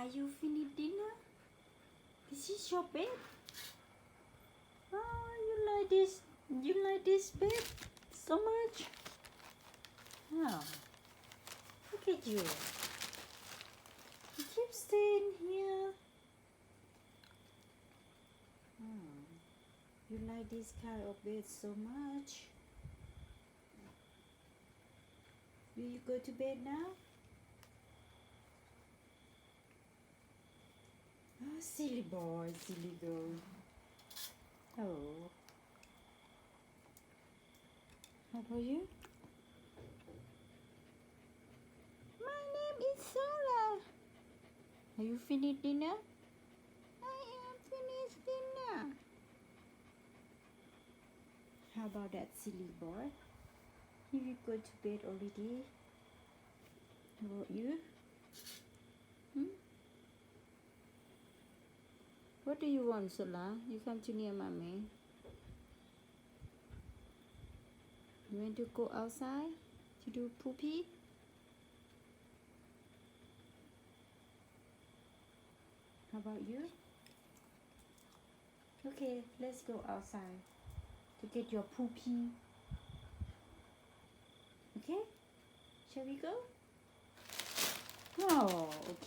Are you finished dinner? This is your bed? Oh, you like this? You like this bed so much? Oh, look at you. You keep staying here. Oh, you like this kind of bed so much. Will you go to bed now? Oh, silly boy, silly girl. Oh. How about you? My name is Sarah. Are you finished dinner? I am finished dinner. How about that silly boy? If you go to bed already. How about you? What do you want, Sola? You come to near mommy. You want to go outside to do poopy? How about you? Okay, let's go outside to get your poopy. Okay? Shall we go? Oh, okay.